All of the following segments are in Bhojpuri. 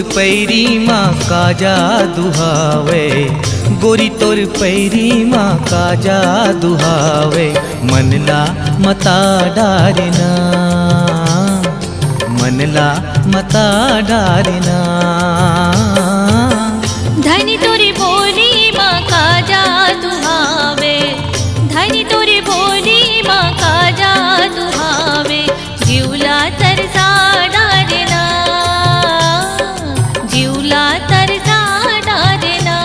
पैरी माँ काजा दुहावे, गोरी तोर पैरी माँ काजा दुहावे। मनला मता डारना, मनला मता डारना। धनी तोरी भोली माँ काजा दुहावे, धनी तोरी भोली माँ काजा दुहावे। जिवला तरसा डारना, जिवला तरसा डारना।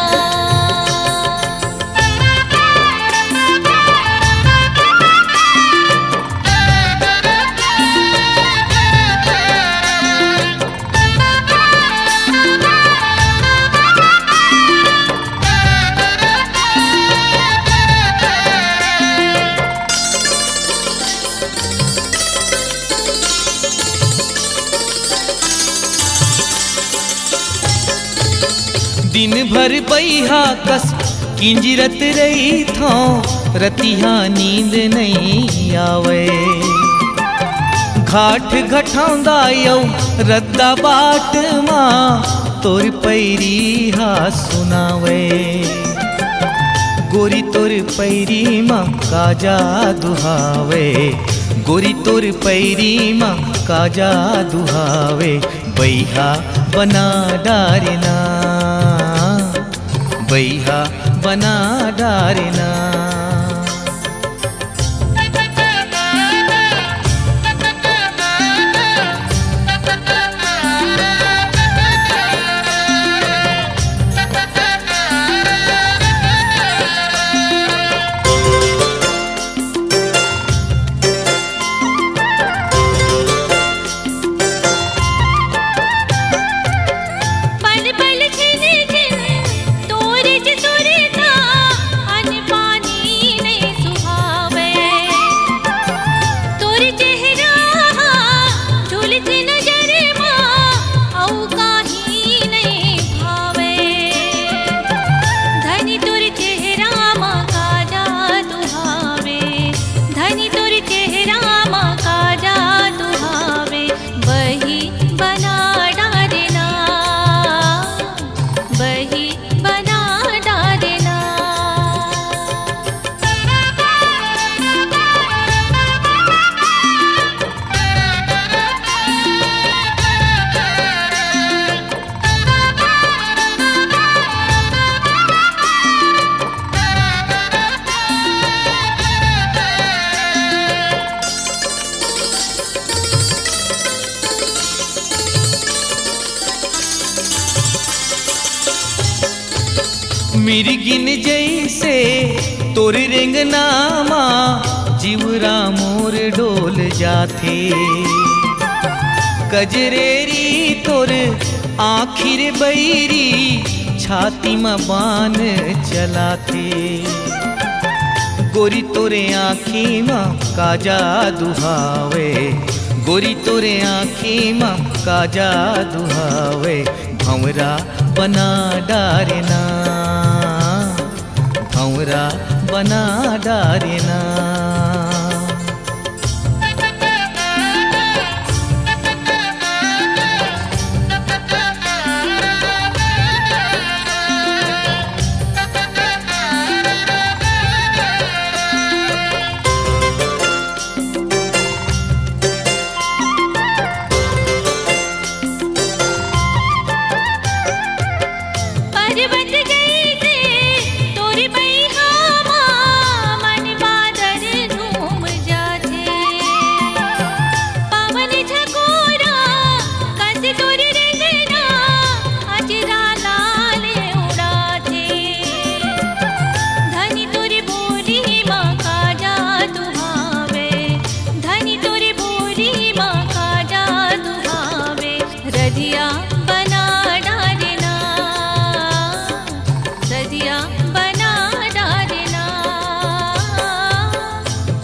दिन भर बैहा कस किंजरत रही थो, रतिहा नींद नहीं आवे। घाट घटांदा यौ रद्दा बाट माँ, तोर पैरी हा सुनावे। गोरी तोर पैरी माँ काजा दुहावे, गोरी तोर पैरी माँ काजा दुहावे। बैहा बना डारना, बैहा बना डारना। मिर्गिन जैसे तोर रेंगनामा, जीवरा मोर डोल जाथे। कजरेरी तोर आखिर बैरी, छाती में बान चलाथे। गोरी तोरे आँखी माँ काजा दुहावे, गोरी तोरे आँखी माँ काजा दुहावे। भंवरा बना डारना, भंवरा बना डारना।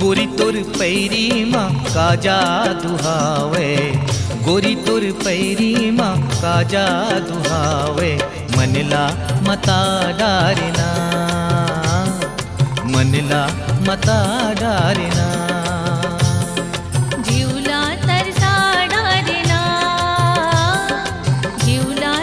गोरी तोर पैरी माँ काजा दुहावे, गोरी तोर पैरी माँ काजा दुहावे। मनला मता डारना, मनला मता डारना। जीवला तरसा डारना, जीवला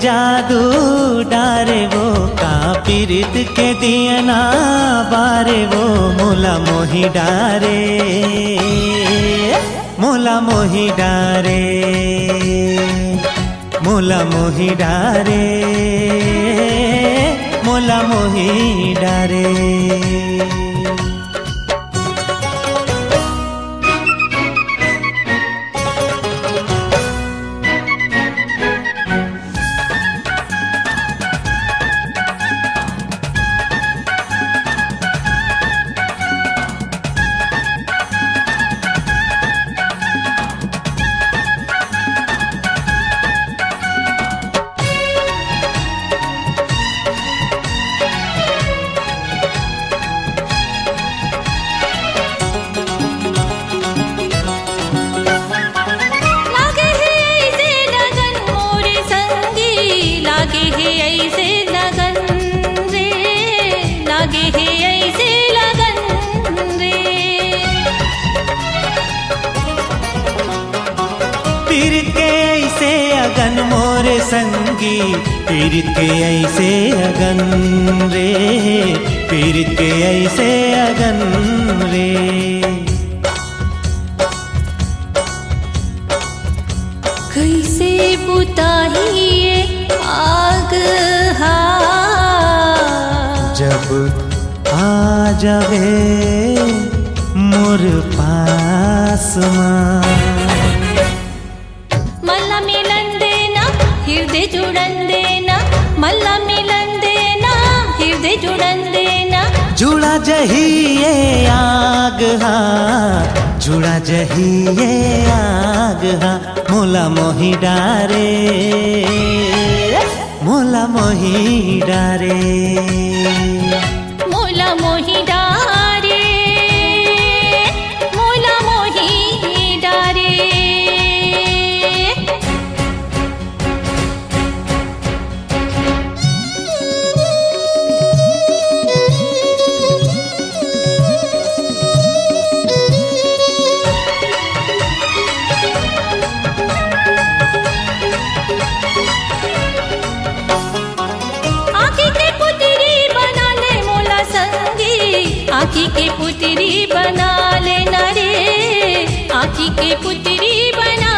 जादू डारे वो का पीरित के दिया ना बारे वो मोला मोही डारे मोला मोही डारे मोला मोही डारे मोला मोही डारे। पीरित के ऐसे अगन मोरे संगी पीरित के ऐसे अगन रे पीरित के ऐसे अगन रे। कैसे बुताहिए आग हा जब आ जावे मोर पास मल्ला मिलन देना हृदय जुड़न देना मल्ला मिलन देना हृदय जुड़न देना। जुड़ा जही ये आग हा जुड़ा जही ये आग हा मोला मोही डारे मोला मोही डारे मोला मोही डारे मोला मोही डारे। आँखी के पुतरी बना लेना रे आँखी के पुतरी बना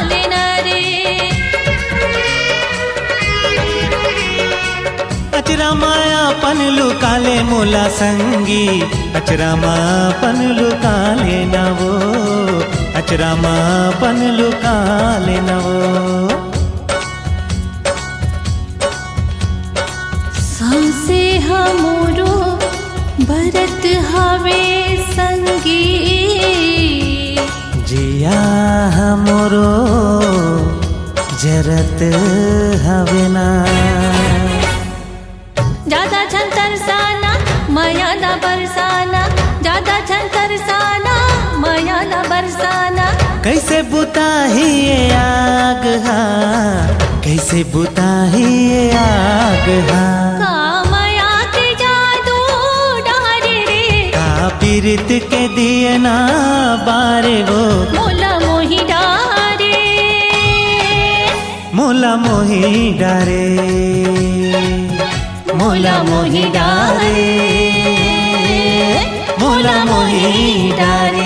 लेना रे। अचरा माया पन लुका ले मोला संगी अचरा माया पन लुका लेना वो अचरा माया पन लुका लेना वो। सांसे हमरो भरत हवे संगी जिया हमरो जरत हवे ना। ज्यादा छन तरसाना माया ना बरसाना ज्यादा छन तरसाना माया ना बरसाना। कैसे बुताही ये आग हा कैसे बुताही ये आग हा पीरित के दिए ना बारे वो मोला मोही डारे मोला मोही डारे मोला मोही डारे मोला मोही डारे।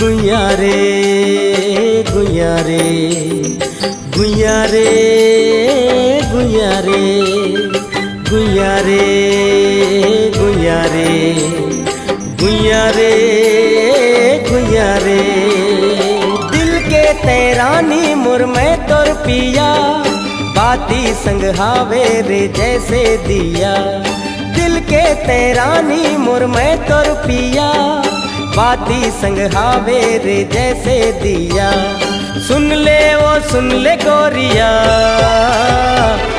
गुइया रे गुइया रे गुइया रे गुइया रे गुइया रे गुइया गुइया रे गुइया रे गुइया रे। दिल के तैरानी मुर में तोर पिया, बाती संग हावे रे जैसे दिया। दिल के तैरानी मुर में तोर पिया, बाती संग हावे रे जैसे दिया। सुन ले गोरिया,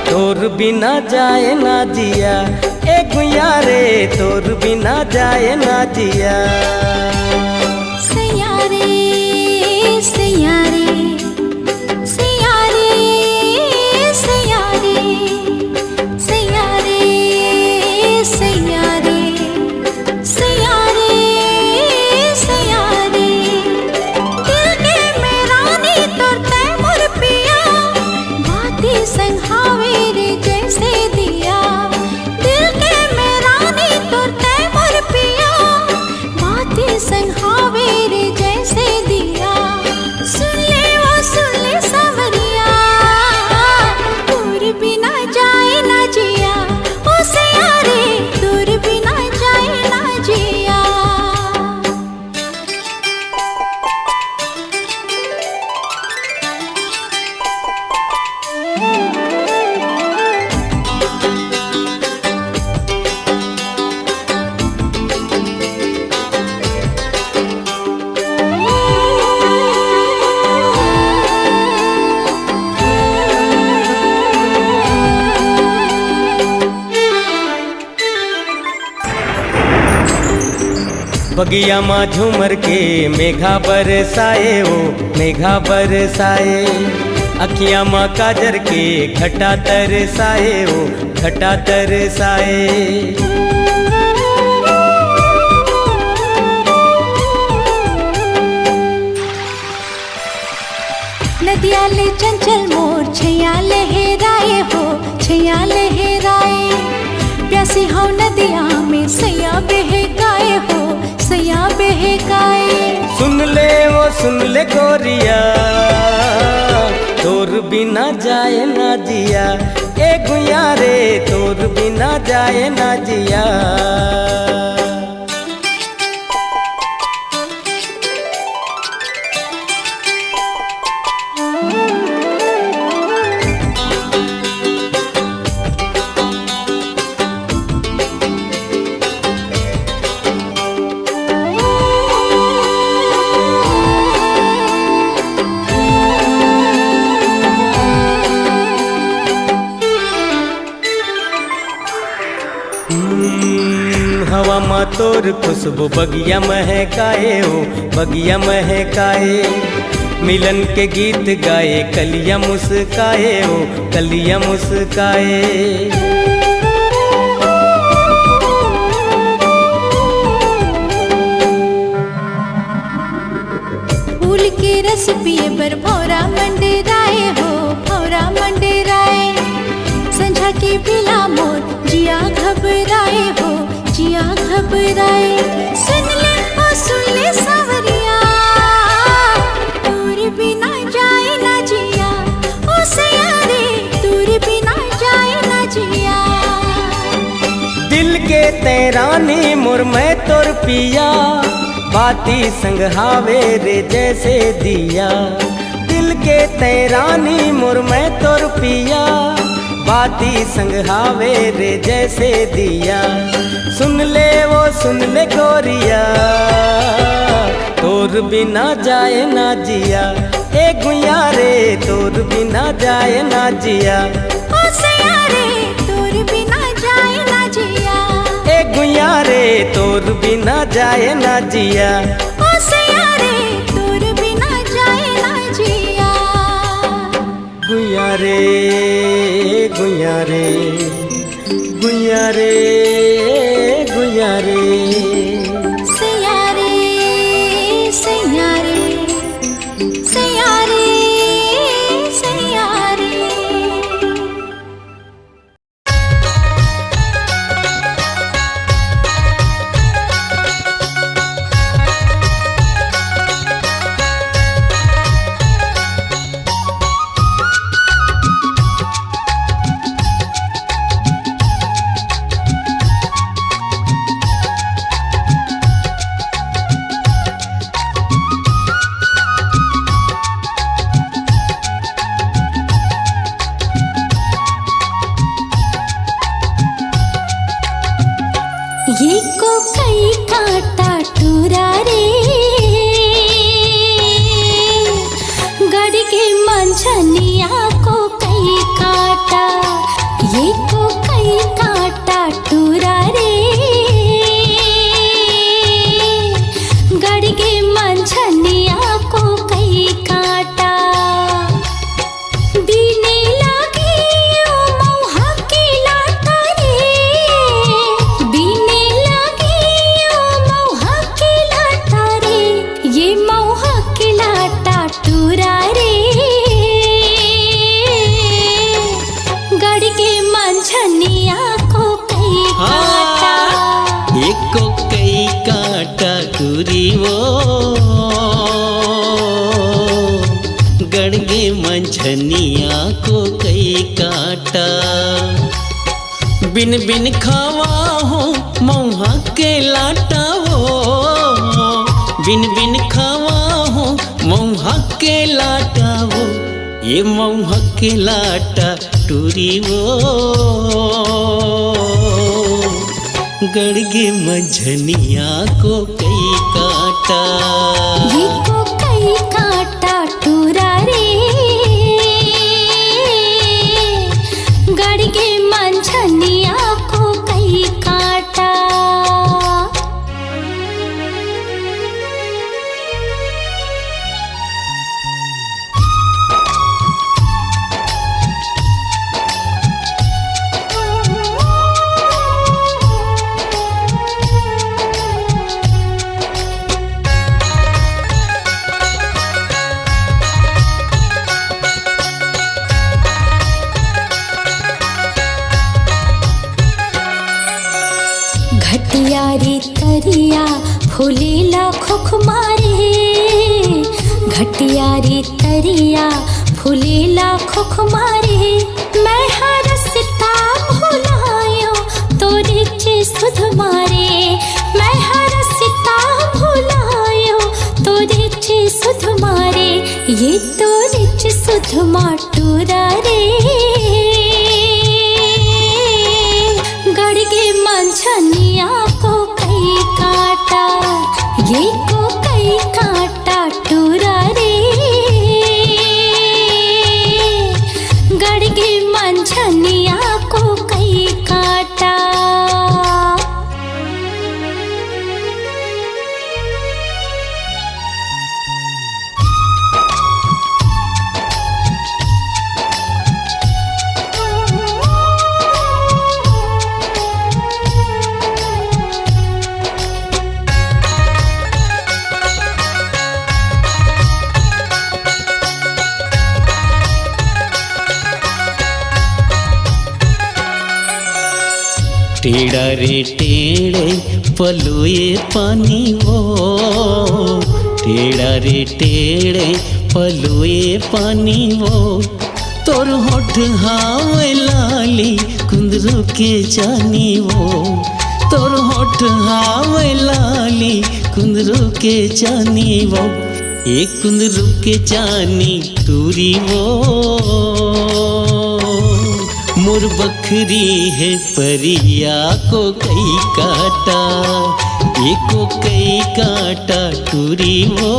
तोर बिना जाए ना जिया। ए गुइया रे तोर बिना जाए ना जिया। सैया रे सैया रे सैया रे सैया रे सैया रे सैया रे सैया रे सैया रे। दिल के मेरानी तोर तैमूर पिया, बाती संग हावे रे जैसे दिया। दिल के मेरानी तोर तैमूर पिया, बाती संग हावे रे जैसे दिया। सुन ले सावरिया, तोर बिना जाए ना जिया। ओ सैया रे तोर बिना जाए ना जिया। बगिया माँ झूमर के मेघा बरसाए ओ मेघा बरसाए। अखियाँ माँ काजर के घटा तरसाए ओ घटा तरसाए। नदिया ले चंचल मोर छैया लहराए हो छैया लहराए। प्यासी हो नदिया में सैया बहकाए हो सैया बहकाए। सुन ले गोरिया, तोर बिना जाए ना जिया। ए गुइया रे तोर बिना जाए ना जिया। हवा माँ तोर खुशबू बगिया महकाए हो बगिया महकाए। मिलन के गीत गाए कलिया मुस्काए हो कलिया मुस्काए। फूल के रस पिए बर भौरा मंडराए हो भौरा मंडराए। संझा के बिला मोर जिया घबराए हो जिया घबराए। सुन ले सावरिया, तोर बिना जाए ना जिया। ओ सैया रे तोर बिना जाए ना जिया। दिल के तैरानी मुर में तोर पिया, बाती संग हावे रे जैसे दिया। दिल के तैरानी मुर में तोर पिया, बाती संग हावे रे जैसे दिया। सुन ले गोरिया, तोर बिना जाए ना जिया। ए गुइया रे तोर बिना जाए ना जिया। ओ सैया रे तोर बिना जाए ना जिया। ए गुइया रे तोर बिना जाए ना जिया। ओ सैया रे तोर बिना जाए ना जिया। गुइया रे गुइया रे गुइया रे गुइया रे। सैया रे सैया रे सैया रे सैया रे। ये को कई काटा टूरा रे गड़ के मंझनिया को कई काटा ये को कई काटा टूरा रे गड़ के मंझनिया को कई काटा बीने लागे ओ मौहा के लाटा रे बीने लागे ओ मौहा के लाटा रे ये मौहा के लाटा टूरा रे गड़ के मंझनिया को कई काटा एको कई काटा टूरी वो गड़गे मंझनिया को कई काटा बिन बिन खावा हो मौहा के लाटा हो बिन बिन खावा हो मौहा के लाटा हो ये मौहा के लाटा टूरी वो गड़गे मंझनिया को कई काटा ये को कई काटा टूरा रे गड़ के मंझनिया को कई काटा घटिया रे तरिया फूलेला खुख मारे घटिया रे तरिया फूलेला खुख मारे मैं हरसता भुलायो तोरे चे सुध मारे मैं हरसता भुलायो तोरे चे सुध मारे ये तोरे चे सुध माटूरा रे गड़ के मंझनिया को कई काटा ये को कई काटा टूरा रे गड़ के मंझनिया को कई काटा टेढ़ा रे टेढ़े पलुए पानी वो टेढ़ा रे टेढ़े पलुए पानी वो तोर होठ हावे लाली कुंदरू के जानी वो तोर होठ हावे लाली कुंदरू के जानी वो एक कुंदरू के जानी टूरी वो मोर बकरी है परिया को कई काटा एको कई काटा टूरी वो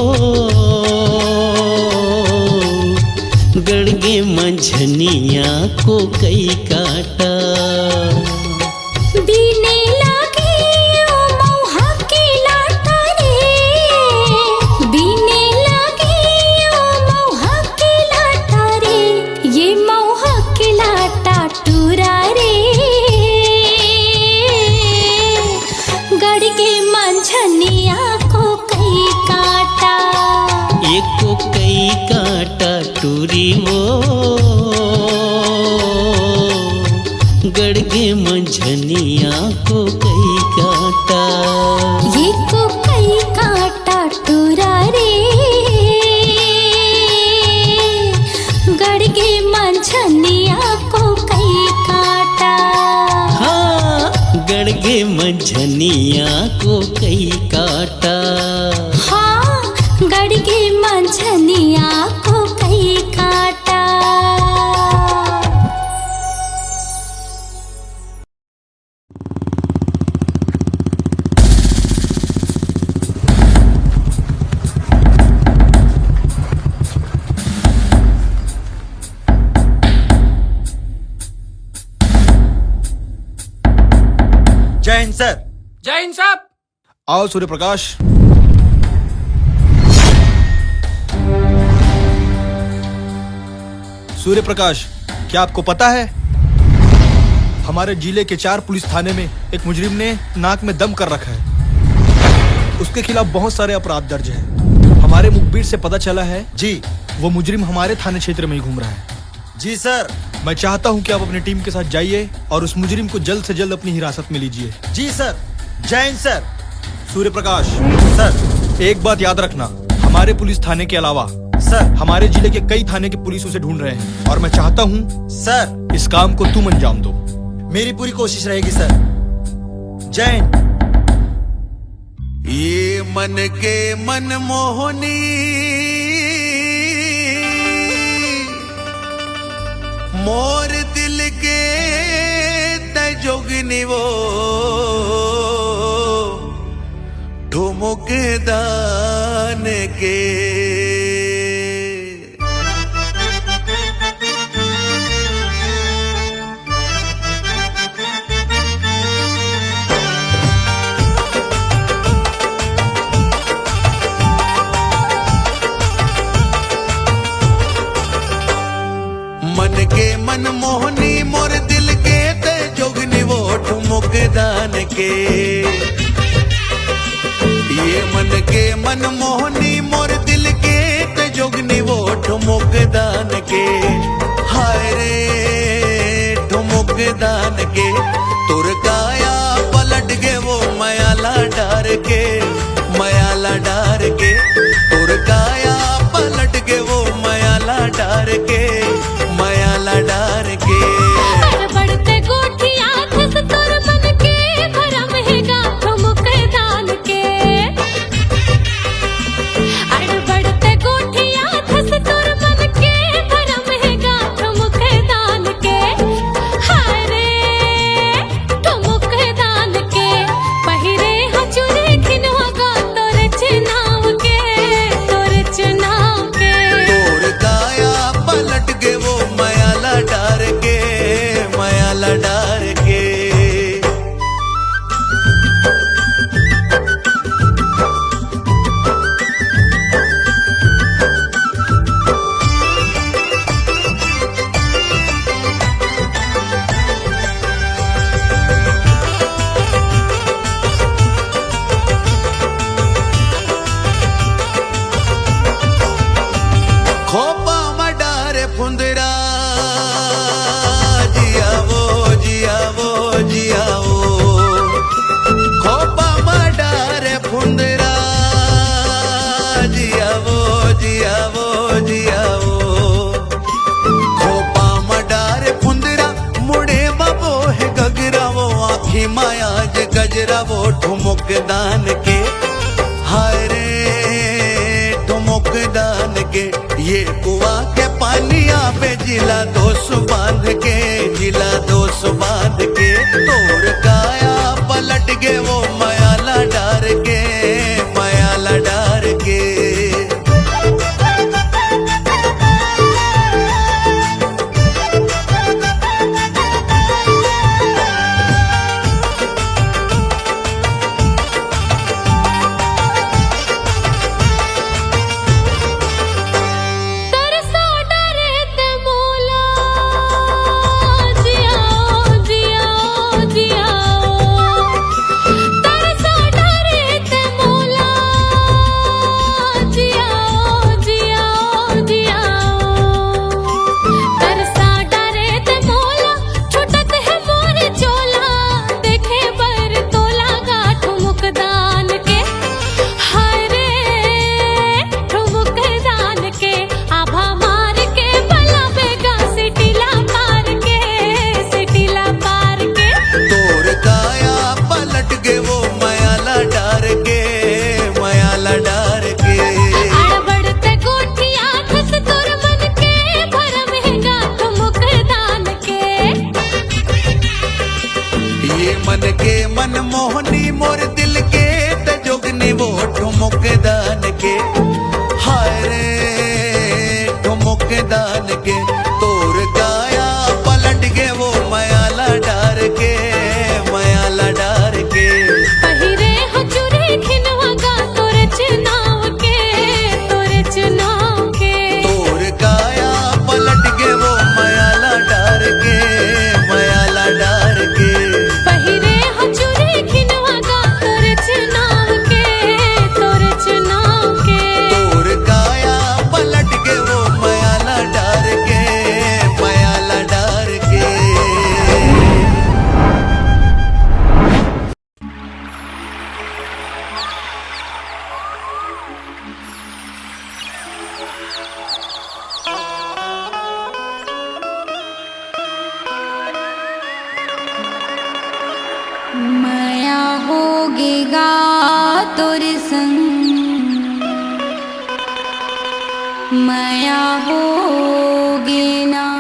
गड़गे मंझनिया को कई काटा बीने लागे ओ मौहा के लाटा रे बीने लागे ओ मौहा के लाटा रे ये मौहा के लाटा टूरा रे गड़ के मंझनिया को कई काटा एको कई काटा टूरी वो गड़गे मंझनिया को कई काटा ये को कई काटा टूरा रे गड़ के मंझनिया को कई काटा हाँ गड़गे मंझनिया को कई काटा हाँ गड़ के मंझनिया को कई काटा जय हिंद सर। जय हिंद साहब। आओ सूर्य प्रकाश। सूर्य प्रकाश, क्या आपको पता है हमारे जिले के 4 पुलिस थाने में एक मुजरिम ने नाक में दम कर रखा है। उसके खिलाफ बहुत सारे अपराध दर्ज हैं। हमारे मुखबिर से पता चला है जी वो मुजरिम हमारे थाने क्षेत्र में ही घूम रहा है। जी सर। मैं चाहता हूं कि आप अपनी टीम के साथ जाइए और उस मुजरिम को जल्द से जल्द अपनी हिरासत में लीजिए। जी सर। जय हिंद सर। सूर्य प्रकाश सर। एक बात याद रखना, हमारे पुलिस थाने के अलावा सर। हमारे जिले के कई थाने के पुलिस उसे ढूंढ रहे हैं और मैं चाहता हूं सर इस काम को तुम अंजाम दो। मेरी पूरी कोशिश रहेगी सर। जय हिंद। ये मन के मन मोहनी मोर दिल के तजोगनी वो ठुमुक दान के मन के मन मोहनी मोर दिल के ते जोगनी वो ठुमुक दान के। ये मन के मन मोहनी मोर दिल के ते जोगनी वो ठुमुक दान के। हाय रे ठुमुक दान के तुर काया पलट के वो मयाला डार के मयाला डार के तुर काया पलट के वो मयाला डार के मयाला डार के। बढ़ते गोठिया धस तोर मन के भरम है गाठो मुख दान के। अड़ बढ़ते गोठिया धस तोर मन के भरम है गाठो मुख दान के। हाय रे तो मुख दान के पहिरे हचुरे खिनवा गा तोर चुनाव के तोर चुनाव के। तोर काया पलट के वो मयाला डार के मयाला डार के। खोपा मडार फुंदरा जिया वो जिया वो जिया वो। खोपा मडार फुंदरा जिया वो जिया वो जिया वो। खोपा मडार फुंदरा मुड़े बबो है गगरा वो आँखी माया ज गजरा वो ठुमुक दान के। हाय रे ठुमुक दान के ये कुआ के पानिया पे जिला दोष बांध के जिला दोष बांध के तोर काया पलट के वो मयाला डार के मयाला डार के। तरसा डरे ते मोला जियाओ जियाओ जियाओ। तरसा डरे ते मोला जियाओ जियाओ जियाओ। तरसा डरे ते मोला छुटत है मोर चोला देखे बर तोला गाठो मुख दान के। हाय रे ठुमुक दान के आभा मार के बला बेगा सिटिला पार के सिटिला पार के। तोर काया पलट के वो मयाला डार के मयाला डार के। अड़ बढ़ते गोठिया धस तोर मन के भरम है गाठो मुख दान के। ये मन के मन मोहनी मोर दिल के तजोगनी वो ठुमुक दान के। हाय रे ठुमुक दान के तोर काया पलट के वो मयाला डार के मयाला डार माया होगेगा तोर संग, माया होगे ना।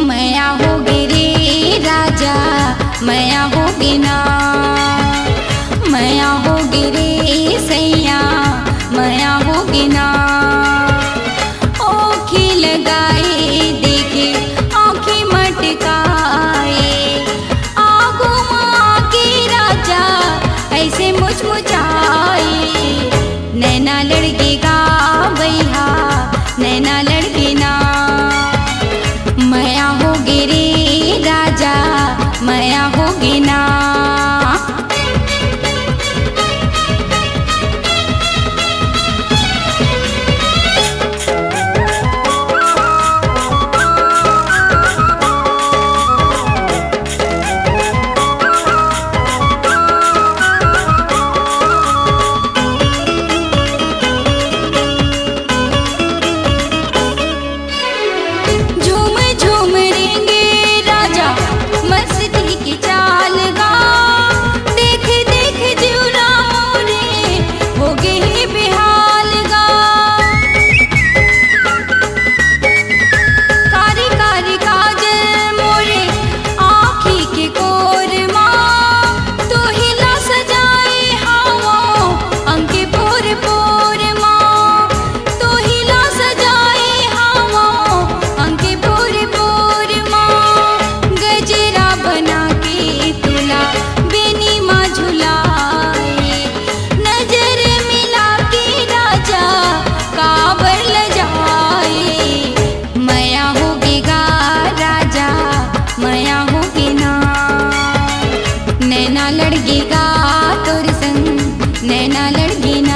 माया होगे रे राजा, माया होगे ना, माया होगे रे सैया, माया होगे ना। ओखी लगाए देखे आँखें मटकाए, आगो माँ के राजा ऐसे मुचमुचाए। नैना लड़केगा भैया, नैना लड़के ना। माया होगे रे राजा, माया होगे ना। झूम झूम रेंगे राजा मस्ती की चाल गा, देख देख जीवना मोरे हो गए बेहाल गा। कारी कारी काजल मोरे आँखी के कोरमा, तो हिला सजाए हवा अंके पोर पोर माँ, तो हिला सजाए हवा अंके पोर पोर माँ। गजरा बना के तुला बेनी माँ झुलाए, नजर मिला के राजा काबर ल जाए। माया होगेगा राजा, माया होगे ना। नैना लड़गेगा तोर संग, नैना लड़गे ना।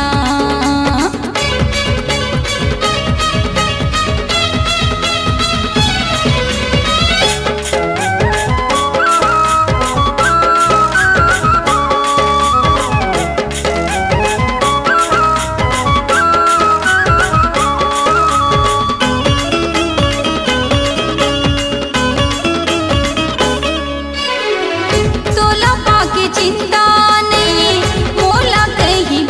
तोला पाके चिंता नहीं मोला कहीं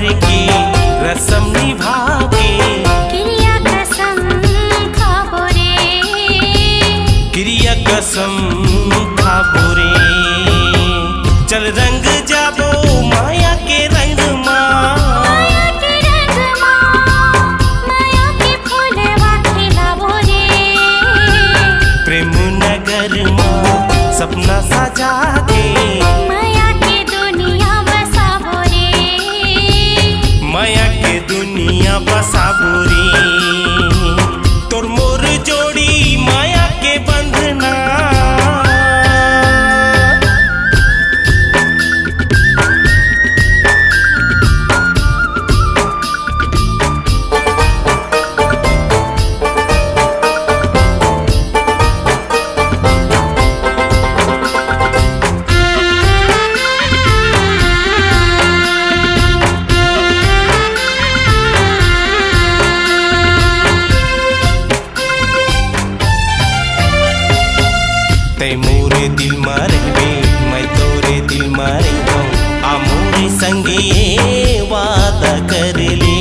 मोर की रसम निभा के क्रिया कसम खाबो रे क्रिया कसम खाबो रे चल रंग जाबो माया के रंग माया के रंग माया के फूलवा खिलाबो रे प्रेम नगर सपना सजा के माया के दुनिया बसाबो रे माया के दुनिया बसाबो रे तोर मोर जोड़ी माया के बंधना तै मोरे दिल में रहबे मैं तोरे दिल में रहूं आ मोरे संगे ये वादा कर ले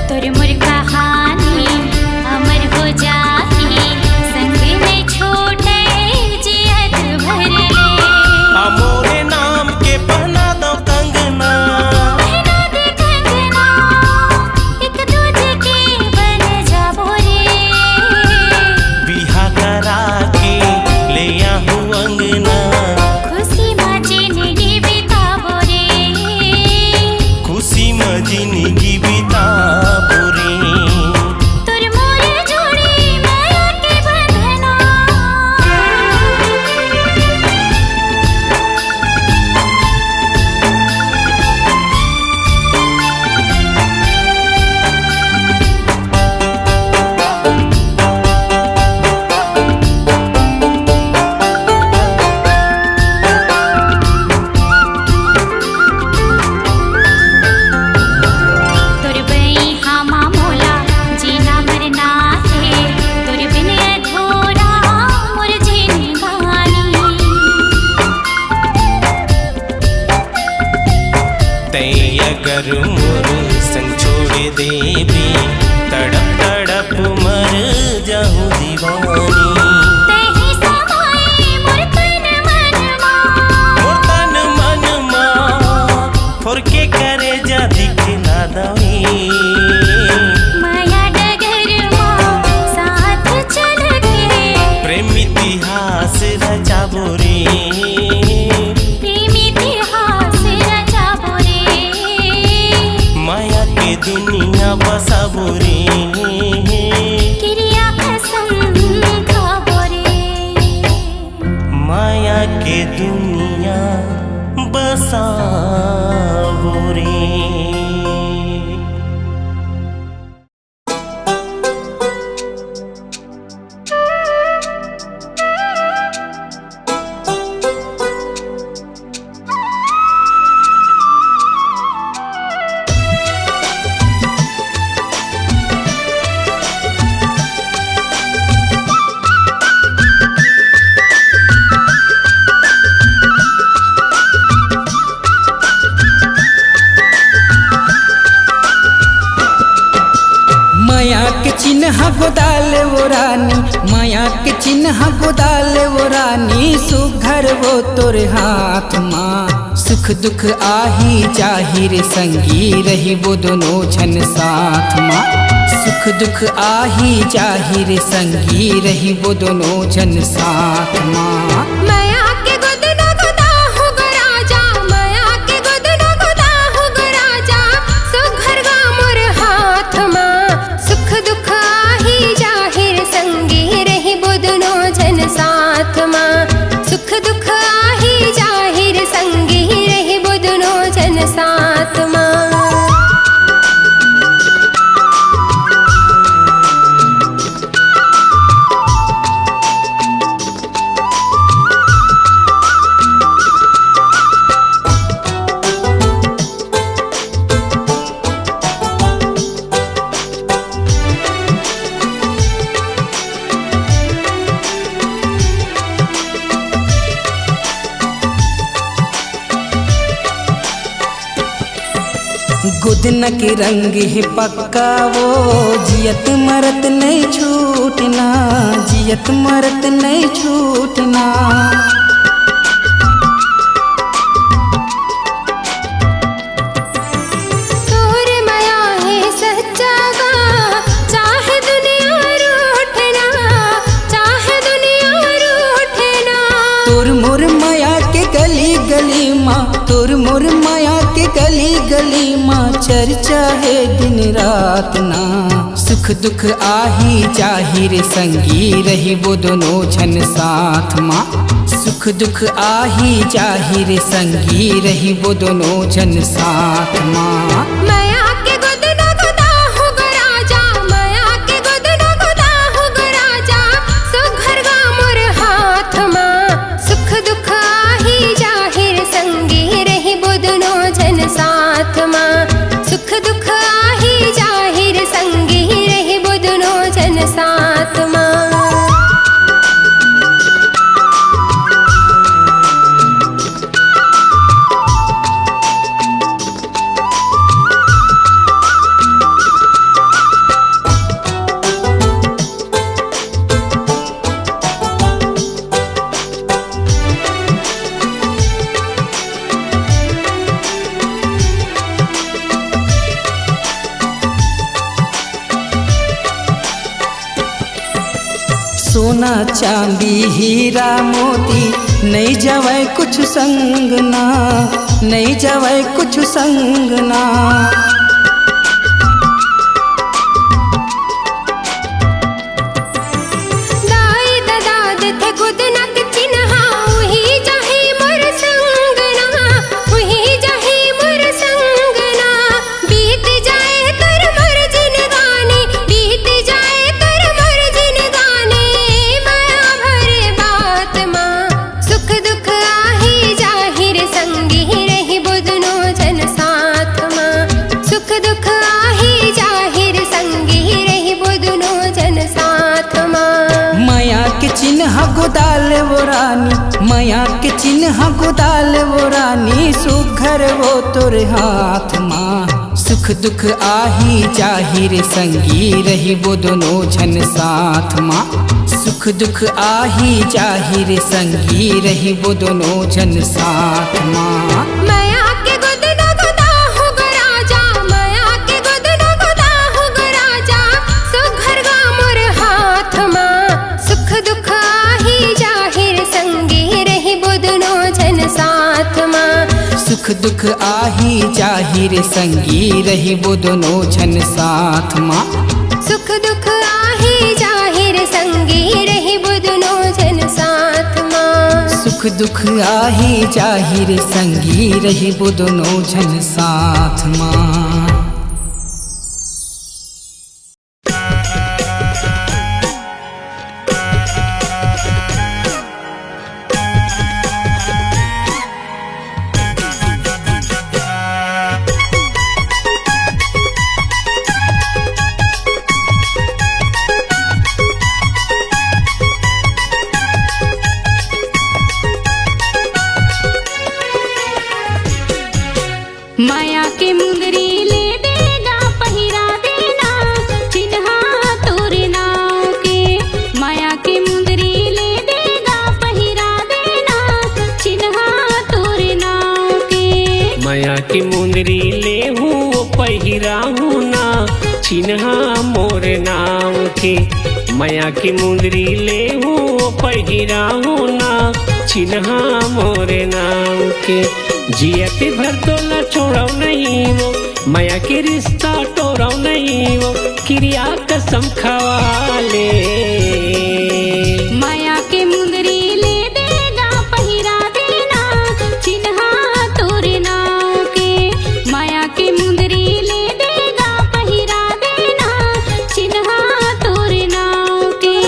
तोर मोर कहानी अमर हो जाही संग में छोटे जियत भर ले आ मोरे नाम के पहना दो कंगना पहना दे कंगना एक दूजे के बन जाबो रे बिहा करा के ले आहूं अंगना खुशी में जिंदगी बिताबो रे खुशी में जिंदगी बिताबो रे तोर मोर जोड़ी माया के बंधना तोर बई हामा मोला जीना मरना है तोर बिन अधूरा मोर जिंदगानी तै अगर मोर संग छोड़ देबी तड़प तड़प मर जाऊं दीवानी तेहि समाए मोर तन मनमा मोर तन मन मां फोरके करे जा दिखला दवी माया डगरमा साथ चल के प्रेम इतिहास रचाबो रे प्रेम इतिहास रचाबो रे माया के दुनिया बसाबो रे क्रिया कसम खाबो रे माया के दुनिया बसाबो रे माया के चिन्ह गोदाल वो रानी माया के चिन्ह गोदाल वो रानी सुघर वो तोर हाथ माँ सुख दुख आही जाहिर संगी रही वो दोनों छन साथ माँ सुख दुख आही जाहिर संगी रही वो दोनों छन साथ माँ माया के गोद न गोदा हो गो राजा माया के गोद न गोदा हो गो राजा सुघर गा मोर हाथ माँ सुख दुख आही जाहिर संगी रही बुदनो जन साथ माँ सुख दुख आही जाहिर संगी रही बुदनो जन साथ माँ खुद न के रंग है पक्का वो, जियत मरत नहीं छूटना, जियत मरत नहीं छूटना। तोर माया है सच्चा गा, चाहे दुनिया रूठना, चाहे दुनिया रूठना। तोर मोर माया के गली गली माँ, तोर मोर माया के गली गली माँ, चर्चा है दिन रात ना। सुख दुख आही जाहिर संगी, रही वो दोनों जन साथ माँ। सुख दुख आही जाहिर संगी, रही वो दोनों जन साथ माँ। माया के गोद न गोदा हो गो राजा, माया के गोद न गोदा हो गो राजा, सुघर गा मोर हाथ माँ। सुख दुख आही जाहिर संगी, रही वो दोनों जन साथ माँ। सुख दुख आही जाहिर संगी, रही वो दोनों जन साथ माँ। सोना चांदी हीरा मोती, नहीं जावे कुछ संग ना, नहीं जावे कुछ संग ना। दाई दादाद थे खुद न के चिन्हा, वही जाहे मोर संग ना, वही जाहे मोर संग ना। बीत जाए तर मोर जिनगानी, बीत जाए तर मोर जिनगानी, माया भरे बात माँ। सुख दुख आही जाहिर संगी, रही वो दोनों जन साथ माँ। सुख दुख आही जाहिर संगी, रही वो दोनों जन साथ माँ। माया के चिन्ह गोदाल वो रानी, माया के चिन्ह गोदाल वो रानी, सुघर वो तोर हाथ माँ। सुख दुख आही जाहिर संगी, रही वो दोनों जन साथ माँ। सुख दुख आही जाहिर संगी, रही वो दोनों जन साथ माँ। माया के गोद न गोदा हो गो राजा, माया के गोद न गोदा हो गो राजा, सुघर गा मोर हाथ माँ। सुख दुख आही जाहिर संगी, रही वो दोनों जन साथ माँ। सुख दुख आही जाहिर संगी, रही वो दोनों जन साथ माँ। सुख दुख आही जाहिर संगी, रही वो दोनों जन साथ माँ। सुख दुख आही जाहिर संगी, रही वो दोनों जन साथ माँ। माया के मुंदरी ले देगा पहिरा देना, चिन्हा तोर नाव के। माया के मुंदरी ले देगा पहिरा देना, चिन्हा तोर नाव के। माया की मुंदरी ले हूँ पहिरा हूँ ना, चिन्हा मोर नाव के। माया की मुंदरी ले हूँ पहिरा हूँ ना, चिन्हा मोर नाव के। जियत भर तो न छोड़ो नहीं वो, माया के रिश्ता तोड़ो नहीं वो, क्रिया कसम खवा ले। माया के मुंदरी ले देगा पहिरा देना, चिन्हा तोर नाव के। माया के मुंदरी ले देगा पहिरा देना, चिन्हा तोर नाव के।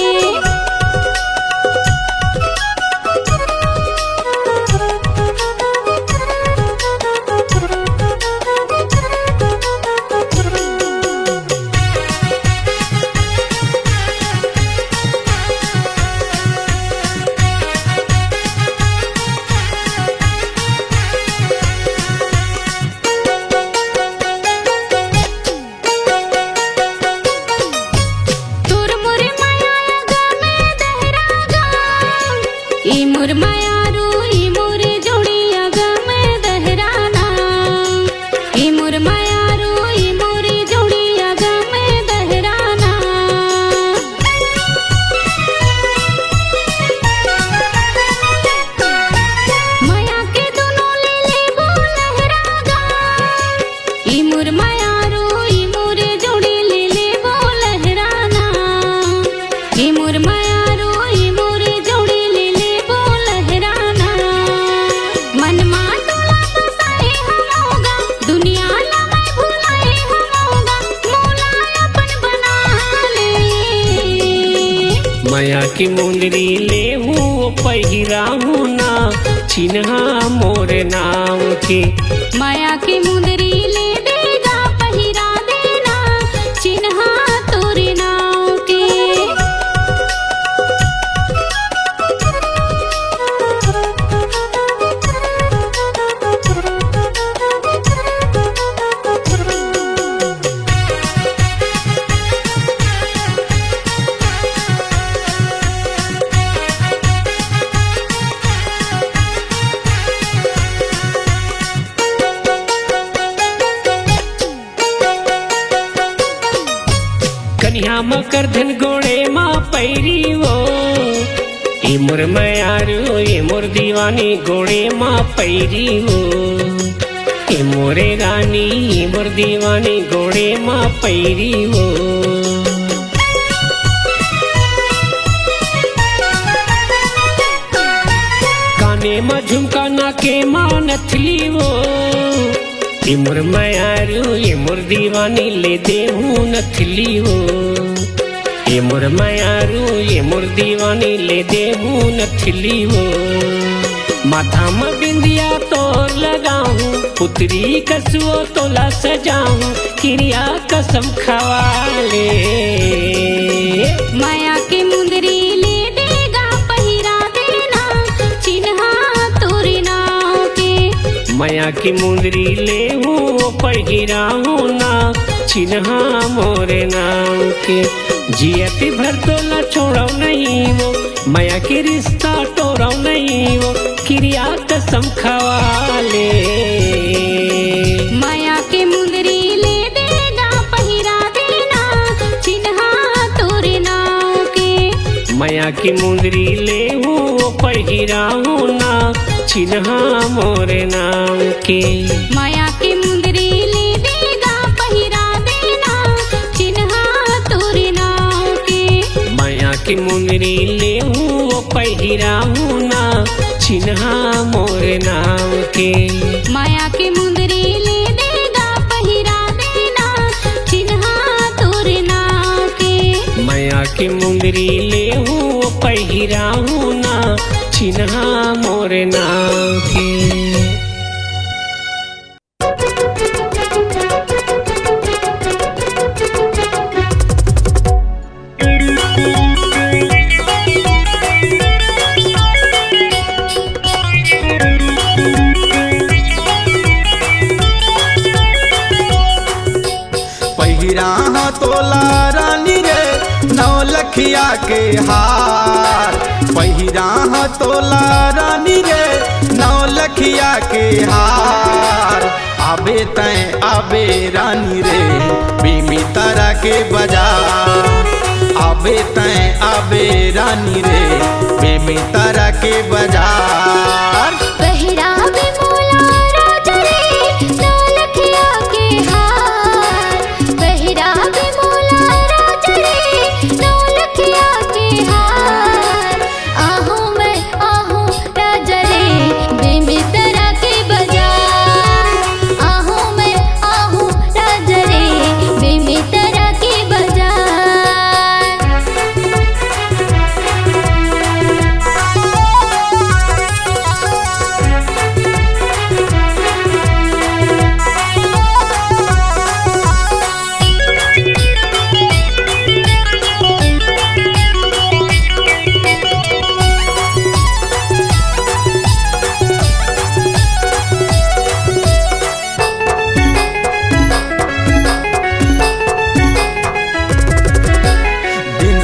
माया की मुंदरी ले हूँ पहिरा हूँ ना चिन्हा मोर नाम के। माया की मुंदरी ले देगा पहिरा देना चिन्हा तोरे नाव के। कन्या मकर धन गोड़े माँ पैरी वो ए मोर मयारू ए मोर दीवानी गोड़े माँ पैरी वो ए मोरे रानी ए मोर दीवानी गोड़े माँ पैरी वो। काने में झुमका नाके माँ नथली वो ए मोर मयारू ए मोर दीवानी ले दे हूँ नथली वो। ए मोर मयारू ए मोर दीवानी ले दे हूँ नथली वो। माथा में बिंदिया तोर लगाऊं पुतरी कसुओ तोला सजाऊं क्रिया कसम खवाले। माया की मुंदरी ले देगा पहिरा देना चिन्हा तोरे नाव के। माया की मुंदरी ले हूँ पहिरा हूँ ना चिन्हा मोरे नाम के। जियती भर तोला छोड़ो नहीं वो माया के रिश्ता तोड़ो नहीं वो क्रिया कसम खवाले। माया की मुंदरी ले देगा पहिरा देना चिन्हा तोरे नाव के। माया की मुंदरी ले हूँ पहिरा हूँ ना चिन्हा मोरे नाम के। माया की मुंदरी ले देगा पहिरा देना चिन्हा तोरे नाव के। माया की मुंदरी ले हूँ पहिरा हूँ ना चिन्हा मोरे नाम के। माया की मुंदरी ले देगा पहिरा देना चिन्हा तोरे नाव के। माया की मुंदरी ले हूँ पहिरा हूँ ना चिन्हा मोरे नाम के। पहिरा तोला रानी रे नौलखिया के हार। पहिरा तोला रानी रे नौलखिया के हार। आबे तय आबे रानी रे बीमी तारा के बाजार। आबे तय आबे रानी रे बीमी तारा के बाजार। पहिरा भी मोला राजा रे नौलखिया के हार। पहिरा भी मोला राजा रे नौलखिया के हार। आहूँ मैं आहूँ राजा रे बेमी तरह के बाजार। आहूँ मैं आहूँ राजा रे बेमी तरह के बाजार।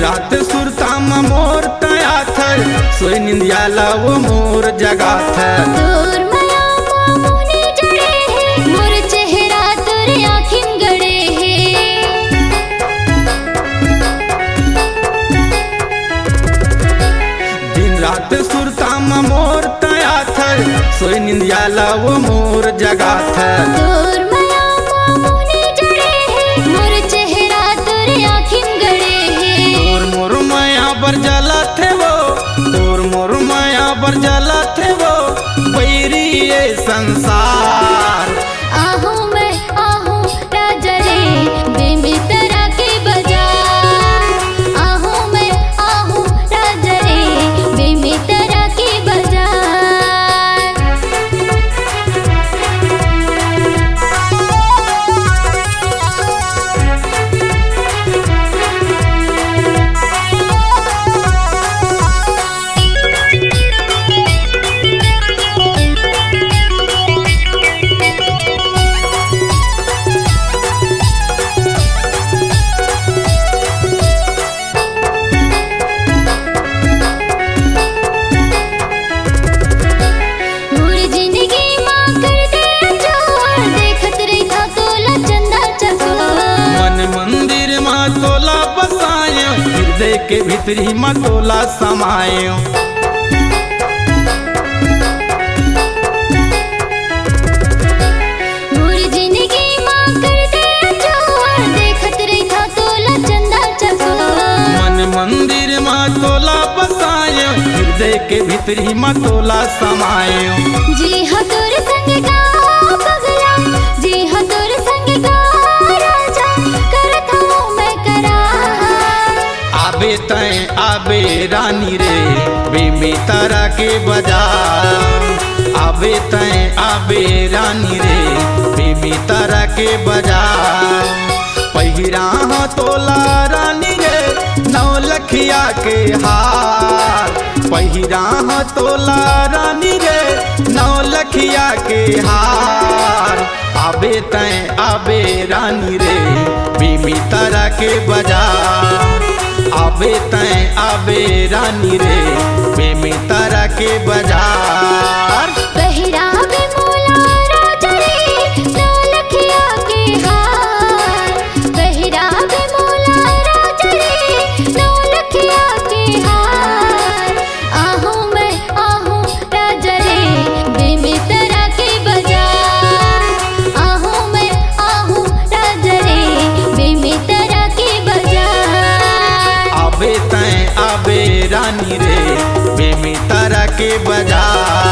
रात सुरता में मोर तया थर सोई निंदिया वो मोर जगा था। दूर माया मामूनी जड़े है मोर चेहरा तोरे आँखिन गड़े है। दिन रात सुरता में मोर तया थर सोई निंदिया वो मोर जगा था। दूर माया मामूनी जड़े है मोर चेहरा तोरे आँखिन गड़े है। तोर मोर माया बर जला थे वो तोर मोर माया बर जला थे वो बैरी ये संसार। आहूँ मैं आहूँ राजा रे बेमी तरह के बाजार। आहूँ मैं आहूँ मतोला बसाए हृदय के भीतरी मतोला समाए पूरी जिंदगी माँ कर दे जोर देखत रही था तोला चंदा चकोर मन मंदिर मतोला बसाए हृदय के भीतरी मतोला समाए जी हाँ तोर संग गाओ पगला जी हाँ तोर संग गाओ राजा करत हूँ मैं करार आबे तय आबे रानी रे बेमी तारा के बाजार आबे तय आबे रानी रे बेमी तारा के बाजार पहिरा तोला रानी रे नौलखिया के हार पहिरा तोला रानी रे नौलखिया के हार आबे तय आबे रानी रे बेमी तारा के बाजार आबे तय आबे रानी रे बेमी तारा के बाजार पहिरावे मोला राजा रे नौलखिया के हार पहिरावे मोला राजा रे नौलखिया के हार आहूँ मैं आहूँ राजा रे बेमी तारा के बाजार आहूँ मैं आहूँ राजा रे बेमी तारा के बाजार आबे तय आबे रानी रे बेमी तारा के बाजार